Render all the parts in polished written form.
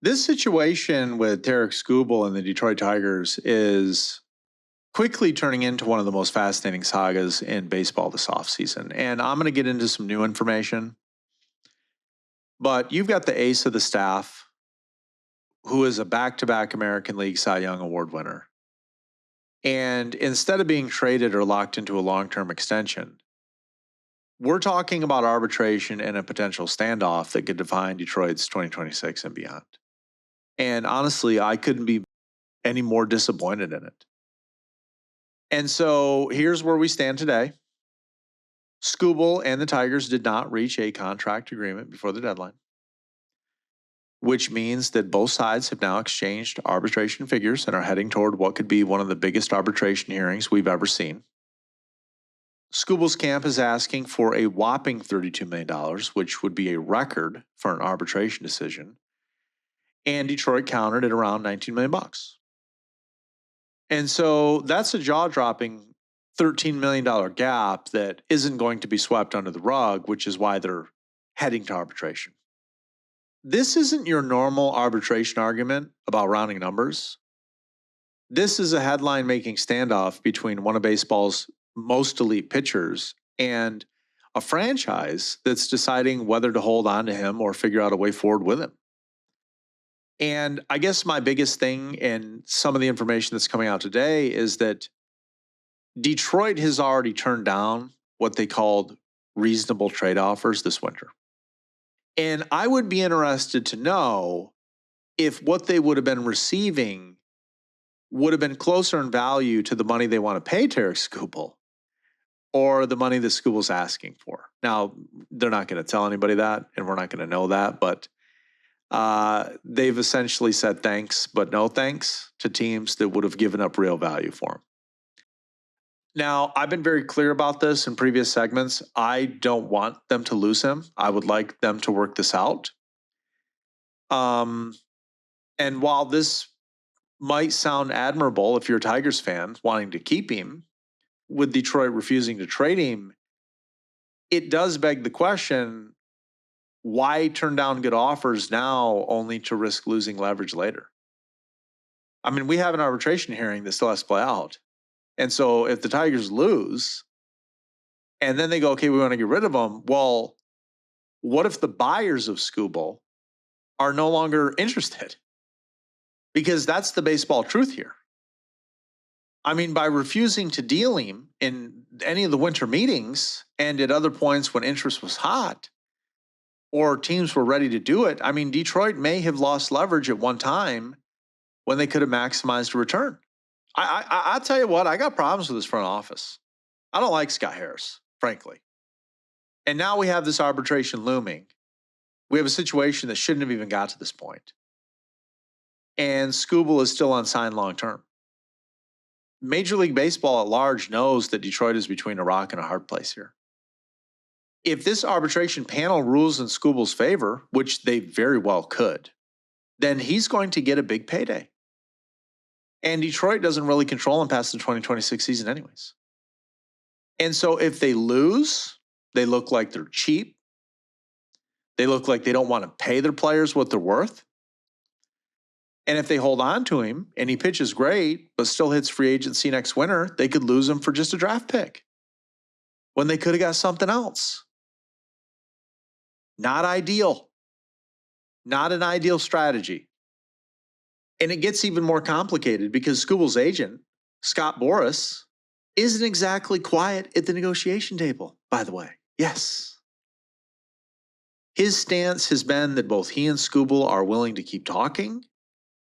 This situation with Tarik Skubal and the Detroit Tigers is quickly turning into one of the most fascinating sagas in baseball this offseason. And I'm going to get into some new information. But you've got the ace of the staff, who is a back-to-back American League Cy Young Award winner. And instead of being traded or locked into a long-term extension, we're talking about arbitration and a potential standoff that could define Detroit's 2026 and beyond. And honestly, I couldn't be any more disappointed in it. And so here's where we stand today. Skubal and the Tigers did not reach a contract agreement before the deadline, which means that both sides have now exchanged arbitration figures and are heading toward what could be one of the biggest arbitration hearings we've ever seen. Skubal's camp is asking for a whopping $32 million, which would be a record for an arbitration decision. And Detroit countered at around $19 million. And so that's a jaw-dropping $13 million gap that isn't going to be swept under the rug, which is why they're heading to arbitration. This isn't your normal arbitration argument about rounding numbers. This is a headline-making standoff between one of baseball's most elite pitchers and a franchise that's deciding whether to hold on to him or figure out a way forward with him. And I guess my biggest thing in some of the information that's coming out today is that Detroit has already turned down what they called reasonable trade offers this winter. And I would be interested to know if what they would have been receiving would have been closer in value to the money they want to pay Tarik Skubal or the money that Skubal's asking for. Now, they're not going to tell anybody that, and we're not going to know that, but they've essentially said thanks, but no thanks to teams that would have given up real value for him. Now, I've been very clear about this in previous segments. I don't want them to lose him. I would like them to work this out. And while this might sound admirable if you're a Tigers fan wanting to keep him, with Detroit refusing to trade him, it does beg the question, why turn down good offers now only to risk losing leverage later? I mean, we have an arbitration hearing that still has to play out. And so if the Tigers lose and then they go, okay, we want to get rid of them. Well, what if the buyers of Skubal are no longer interested? Because that's the baseball truth here. I mean, by refusing to deal him in any of the winter meetings and at other points when interest was hot or teams were ready to do it, I mean, Detroit may have lost leverage at one time when they could have maximized a return. I'll tell you what, I got problems with this front office. I don't like Scott Harris, frankly. And now we have this arbitration looming. We have a situation that shouldn't have even got to this point. And Skubal is still unsigned long-term. Major League Baseball at large knows that Detroit is between a rock and a hard place here. If this arbitration panel rules in Skubal's favor, which they very well could, then he's going to get a big payday. And Detroit doesn't really control him past the 2026 season anyways. And so if they lose, they look like they're cheap. They look like they don't want to pay their players what they're worth. And if they hold on to him and he pitches great, but still hits free agency next winter, they could lose him for just a draft pick when they could have got something else. Not ideal. Not an ideal strategy. And it gets even more complicated because Skubal's agent, Scott Boras, isn't exactly quiet at the negotiation table, by the way. Yes. His stance has been that both he and Skubal are willing to keep talking,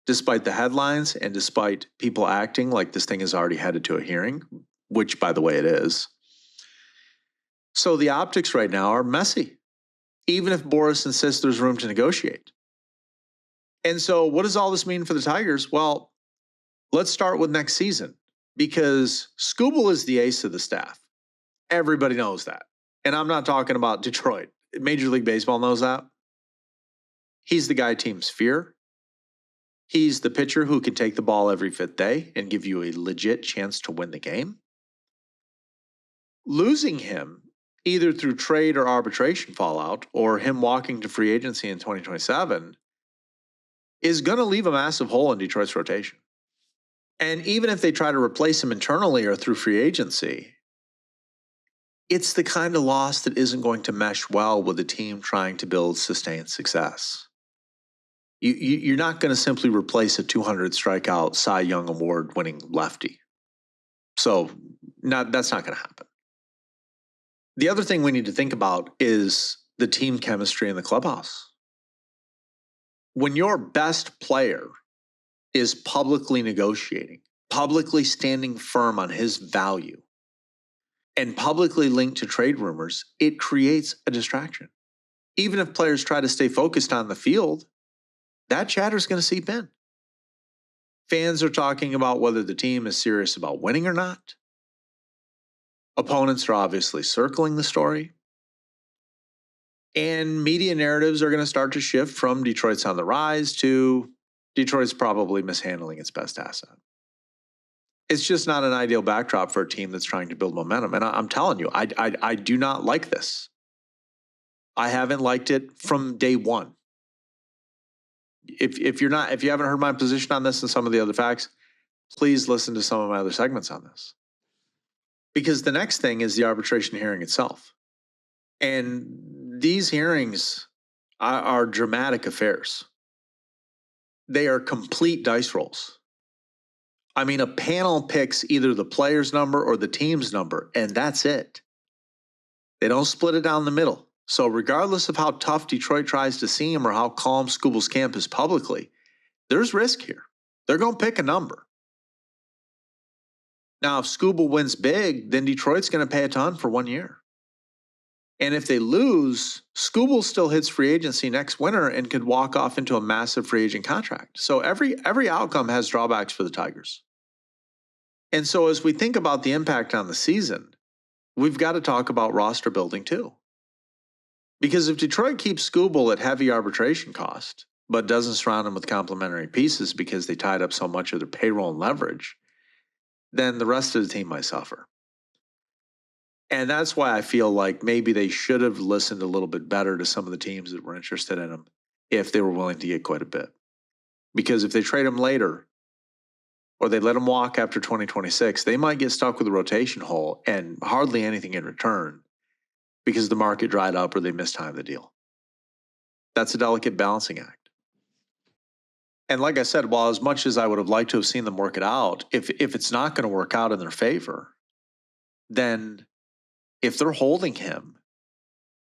despite the headlines and despite people acting like this thing is already headed to a hearing, which, by the way, it is. So the optics right now are messy, even if Boras insists there's room to negotiate. And so what does all this mean for the Tigers? Well, let's start with next season, because Skubal is the ace of the staff. Everybody knows that. And I'm not talking about Detroit. Major League Baseball knows that. He's the guy teams fear. He's the pitcher who can take the ball every fifth day and give you a legit chance to win the game. Losing him, either through trade or arbitration fallout, or him walking to free agency in 2027, is going to leave a massive hole in Detroit's rotation. And even if they try to replace him internally or through free agency, it's the kind of loss that isn't going to mesh well with a team trying to build sustained success. You're not going to simply replace a 200 strikeout Cy Young Award winning lefty. So that's not going to happen. The other thing we need to think about is the team chemistry in the clubhouse. When your best player is publicly negotiating, publicly standing firm on his value, and publicly linked to trade rumors, it creates a distraction. Even if players try to stay focused on the field, that chatter is going to seep in. Fans are talking about whether the team is serious about winning or not. Opponents are obviously circling the story. And media narratives are going to start to shift from Detroit's on the rise to Detroit's probably mishandling its best asset. It's just not an ideal backdrop for a team that's trying to build momentum. And I'm telling you, I do not like this. I haven't liked it from day one. If you haven't heard my position on this and some of the other facts, please listen to some of my other segments on this. Because the next thing is the arbitration hearing itself. And these hearings are dramatic affairs. They are complete dice rolls. I mean, a panel picks either the player's number or the team's number, and that's it. They don't split it down the middle. So regardless of how tough Detroit tries to seem or how calm Skubal's camp is publicly, there's risk here. They're going to pick a number. Now, if Skubal wins big, then Detroit's going to pay a ton for 1 year. And if they lose, Skubal still hits free agency next winter and could walk off into a massive free agent contract. So every outcome has drawbacks for the Tigers. And so as we think about the impact on the season, we've got to talk about roster building too. Because if Detroit keeps Skubal at heavy arbitration cost, but doesn't surround him with complementary pieces because they tied up so much of their payroll and leverage, then the rest of the team might suffer. And that's why I feel like maybe they should have listened a little bit better to some of the teams that were interested in him if they were willing to get quite a bit. Because if they trade him later or they let him walk after 2026, they might get stuck with a rotation hole and hardly anything in return because the market dried up or they mistimed the deal. That's a delicate balancing act. And like I said, while as much as I would have liked to have seen them work it out, if it's not going to work out in their favor, then if they're holding him,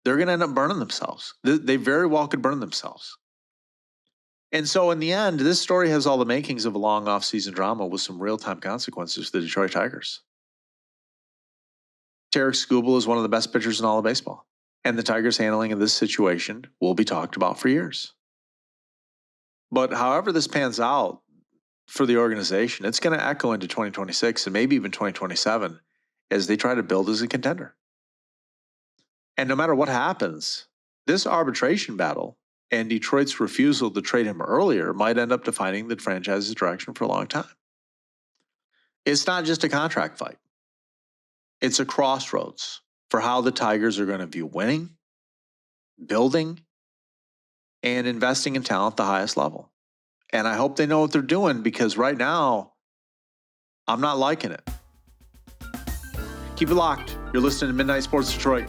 they're going to end up burning themselves. They very well could burn themselves. And so in the end, this story has all the makings of a long off-season drama with some real-time consequences for the Detroit Tigers. Tarik Skubal is one of the best pitchers in all of baseball. And the Tigers' handling of this situation will be talked about for years. But however this pans out for the organization, it's going to echo into 2026 and maybe even 2027 as they try to build as a contender. And no matter what happens, this arbitration battle and Detroit's refusal to trade him earlier might end up defining the franchise's direction for a long time. It's not just a contract fight. It's a crossroads for how the Tigers are going to view winning, building, and investing in talent at the highest level. And I hope they know what they're doing because right now, I'm not liking it. Keep it locked. You're listening to Midnight Sports Detroit.